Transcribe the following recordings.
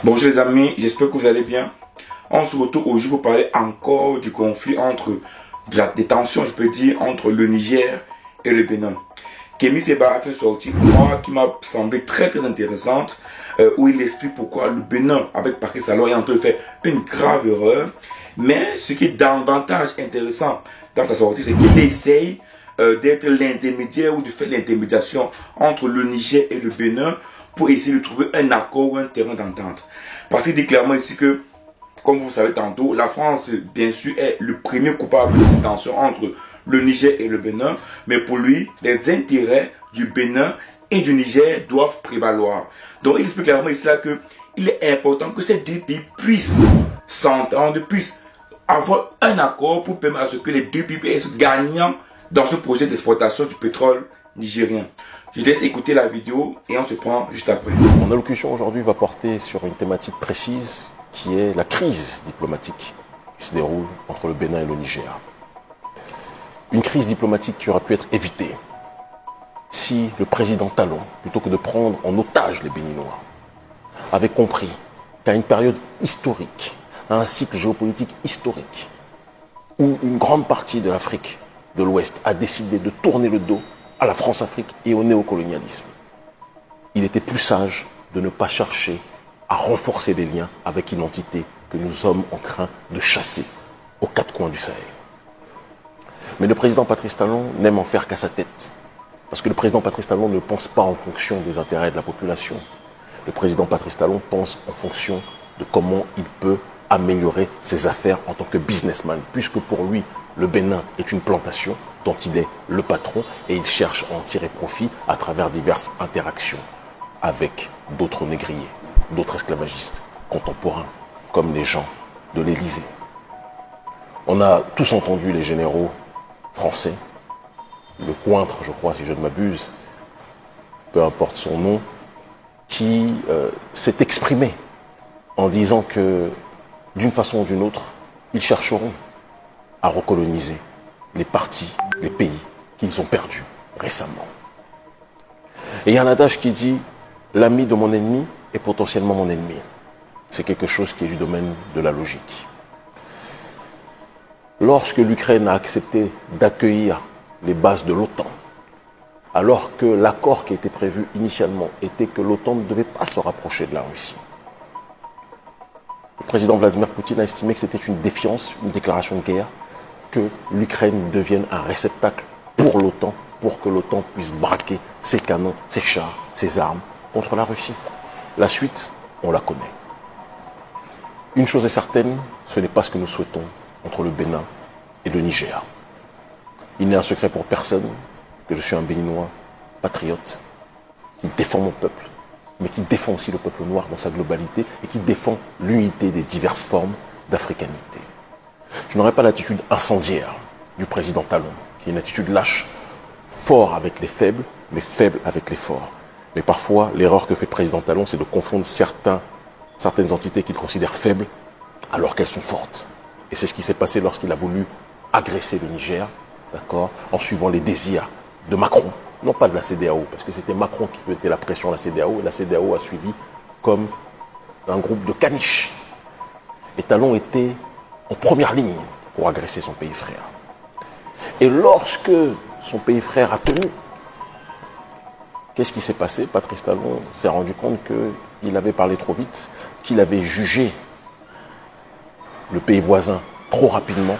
Bonjour les amis, j'espère que vous allez bien. On se retrouve aujourd'hui pour parler encore du conflit des tensions, je peux dire, entre le Niger et le Bénin. Kémy Séba a fait une sortie pour moi qui m'a semblé très intéressante, où il explique pourquoi le Bénin, avec Patrice Talon, est en train de faire une grave erreur. Mais ce qui est davantage intéressant dans sa sortie, c'est qu'il essaye d'être l'intermédiaire ou de faire l'intermédiation entre le Niger et le Bénin pour essayer de trouver un accord ou un terrain d'entente. Parce qu'il dit clairement ici que, comme vous savez tantôt, la France, bien sûr, est le premier coupable de cette tension entre le Niger et le Bénin. Mais pour lui, les intérêts du Bénin et du Niger doivent prévaloir. Donc, il explique clairement ici là que il est important que ces deux pays puissent s'entendre, puissent avoir un accord pour permettre à ce que les deux pays soient gagnants dans ce projet d'exploitation du pétrole nigérien. Je laisse écouter la vidéo et on se prend juste après. Mon allocution aujourd'hui va porter sur une thématique précise qui est la crise diplomatique qui se déroule entre le Bénin et le Niger. Une crise diplomatique qui aurait pu être évitée si le président Talon, plutôt que de prendre en otage les Béninois, avait compris qu'à une période historique, à un cycle géopolitique historique, où une grande partie de l'Afrique de l'Ouest a décidé de tourner le dos à la France-Afrique et au néocolonialisme, il était plus sage de ne pas chercher à renforcer les liens avec une entité que nous sommes en train de chasser aux quatre coins du Sahel. Mais le président Patrice Talon n'aime en faire qu'à sa tête. Parce que le président Patrice Talon ne pense pas en fonction des intérêts de la population. Le président Patrice Talon pense en fonction de comment il peut améliorer ses affaires en tant que businessman, puisque pour lui, le Bénin est une plantation dont il est le patron et il cherche à en tirer profit à travers diverses interactions avec d'autres négriers, d'autres esclavagistes contemporains, comme les gens de l'Élysée. On a tous entendu les généraux français, le Cointre, je crois, si je ne m'abuse, peu importe son nom, qui s'est exprimé en disant que, d'une façon ou d'une autre, ils chercheront à recoloniser les parties, les pays qu'ils ont perdus récemment. Et il y a un adage qui dit « l'ami de mon ennemi est potentiellement mon ennemi ». C'est quelque chose qui est du domaine de la logique. Lorsque l'Ukraine a accepté d'accueillir les bases de l'OTAN, alors que l'accord qui était prévu initialement était que l'OTAN ne devait pas se rapprocher de la Russie, le président Vladimir Poutine a estimé que c'était une défiance, une déclaration de guerre, que l'Ukraine devienne un réceptacle pour l'OTAN, pour que l'OTAN puisse braquer ses canons, ses chars, ses armes contre la Russie. La suite, on la connaît. Une chose est certaine, ce n'est pas ce que nous souhaitons entre le Bénin et le Niger. Il n'est un secret pour personne que je suis un Béninois patriote qui défend mon peuple, mais qui défend aussi le peuple noir dans sa globalité et qui défend l'unité des diverses formes d'africanité. Je n'aurais pas l'attitude incendiaire du président Talon, qui est une attitude lâche, fort avec les faibles, mais faible avec les forts. Mais parfois, l'erreur que fait le président Talon, c'est de confondre certaines entités qu'il considère faibles, alors qu'elles sont fortes. Et c'est ce qui s'est passé lorsqu'il a voulu agresser le Niger, d'accord, en suivant les désirs de Macron, non pas de la CEDEAO, parce que c'était Macron qui faisait la pression à la CEDEAO, et la CEDEAO a suivi comme un groupe de caniches. Et Talon était en première ligne pour agresser son pays frère. Et lorsque son pays frère a tenu, qu'est-ce qui s'est passé? Patrice Talon s'est rendu compte qu'il avait parlé trop vite, qu'il avait jugé le pays voisin trop rapidement,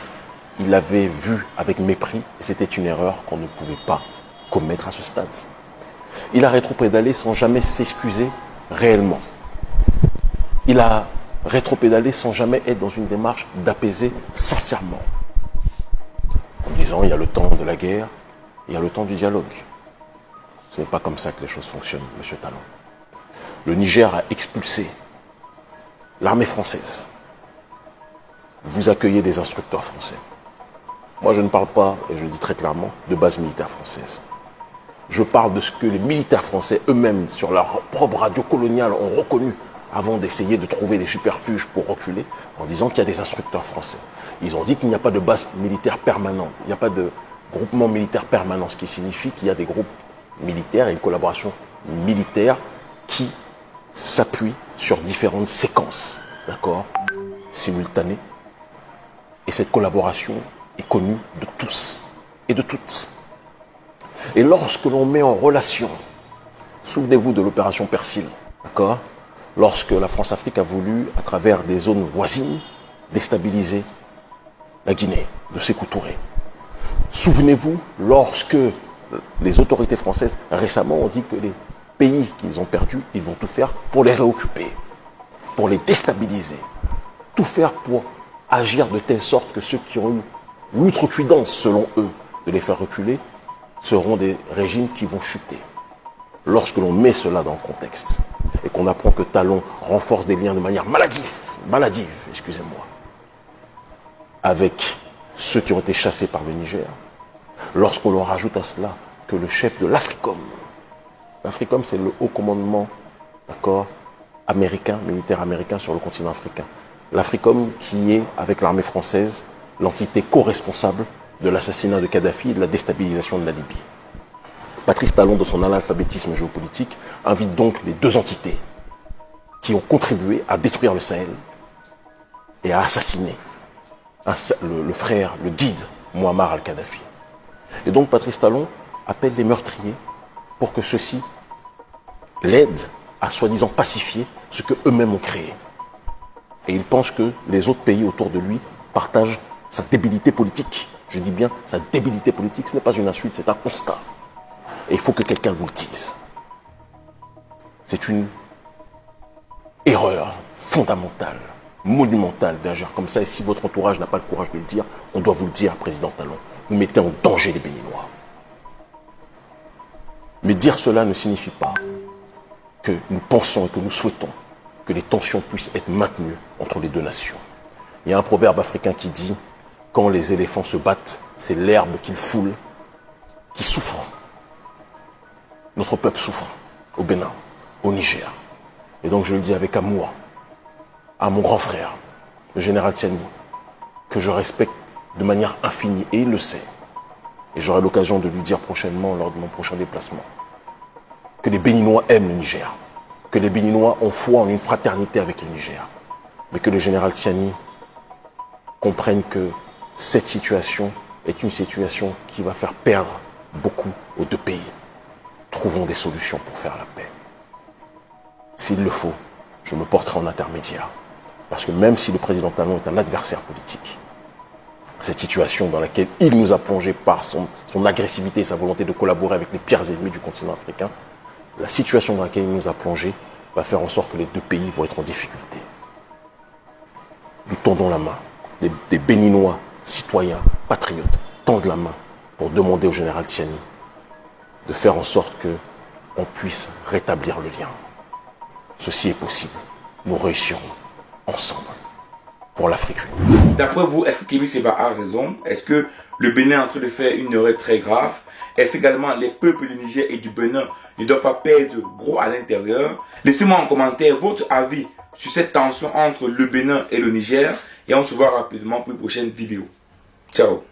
il l'avait vu avec mépris, et c'était une erreur qu'on ne pouvait pas commettre à ce stade. Il a rétropédalé sans jamais s'excuser réellement. Il a rétropédaler sans jamais être dans une démarche d'apaiser sincèrement. En disant, il y a le temps de la guerre, il y a le temps du dialogue. Ce n'est pas comme ça que les choses fonctionnent, monsieur Talon. Le Niger a expulsé l'armée française. Vous accueillez des instructeurs français. Moi, je ne parle pas, et je le dis très clairement, de base militaire française. Je parle de ce que les militaires français eux-mêmes, sur leur propre radio coloniale, ont reconnu avant d'essayer de trouver des superfuges pour reculer, en disant qu'il y a des instructeurs français. Ils ont dit qu'il n'y a pas de base militaire permanente, il n'y a pas de groupement militaire permanent, ce qui signifie qu'il y a des groupes militaires et une collaboration militaire qui s'appuie sur différentes séquences, d'accord, simultanées. Et cette collaboration est connue de tous et de toutes. Et lorsque l'on met en relation, souvenez-vous de l'opération Persil, d'accord, lorsque la France-Afrique a voulu, à travers des zones voisines, déstabiliser la Guinée, de Sékou Touré. Souvenez-vous, lorsque les autorités françaises récemment ont dit que les pays qu'ils ont perdus, ils vont tout faire pour les réoccuper, pour les déstabiliser, tout faire pour agir de telle sorte que ceux qui ont eu l'outrecuidance, selon eux, de les faire reculer, seront des régimes qui vont chuter. Lorsque l'on met cela dans le contexte, et qu'on apprend que Talon renforce des liens de manière maladive, excusez-moi, avec ceux qui ont été chassés par le Niger, lorsqu'on leur rajoute à cela que le chef de l'Africom, l'Africom c'est le haut commandement, d'accord, américain, militaire américain sur le continent africain, l'Africom qui est, avec l'armée française, l'entité co-responsable de l'assassinat de Kadhafi et de la déstabilisation de la Libye. Patrice Talon, de son analphabétisme géopolitique, invite donc les deux entités qui ont contribué à détruire le Sahel et à assassiner le frère, le guide, Muammar al-Kadhafi. Et donc Patrice Talon appelle les meurtriers pour que ceux-ci l'aident à soi-disant pacifier ce qu'eux-mêmes ont créé. Et il pense que les autres pays autour de lui partagent sa débilité politique. Je dis bien sa débilité politique, ce n'est pas une insulte, c'est un constat. Et il faut que quelqu'un vous le dise. C'est une erreur fondamentale, monumentale d'agir comme ça. Et si votre entourage n'a pas le courage de le dire, on doit vous le dire, Président Talon. Vous mettez en danger les Béninois. Mais dire cela ne signifie pas que nous pensons et que nous souhaitons que les tensions puissent être maintenues entre les deux nations. Il y a un proverbe africain qui dit « Quand les éléphants se battent, c'est l'herbe qu'ils foulent qui souffre. » Notre peuple souffre au Bénin, au Niger. Et donc je le dis avec amour à mon grand frère, le général Tiani, que je respecte de manière infinie, et il le sait. Et j'aurai l'occasion de lui dire prochainement, lors de mon prochain déplacement, que les Béninois aiment le Niger, que les Béninois ont foi en une fraternité avec le Niger, mais que le général Tiani comprenne que cette situation est une situation qui va faire perdre beaucoup aux deux pays. Trouvons des solutions pour faire la paix. S'il le faut, je me porterai en intermédiaire. Parce que même si le président Talon est un adversaire politique, cette situation dans laquelle il nous a plongé par son agressivité et sa volonté de collaborer avec les pires ennemis du continent africain, la situation dans laquelle il nous a plongé va faire en sorte que les deux pays vont être en difficulté. Nous tendons la main. Des Béninois, citoyens, patriotes, tendent la main pour demander au général Tiani de faire en sorte qu'on puisse rétablir le lien. Ceci est possible. Nous réussirons ensemble pour l'Afrique unie. D'après vous, est-ce que Kémy Séba a raison? Est-ce que le Bénin est en train de faire une erreur très grave? Est-ce également les peuples du Niger et du Bénin ne doivent pas perdre gros à l'intérieur? Laissez-moi en commentaire votre avis sur cette tension entre le Bénin et le Niger et on se voit rapidement pour une prochaine vidéo. Ciao!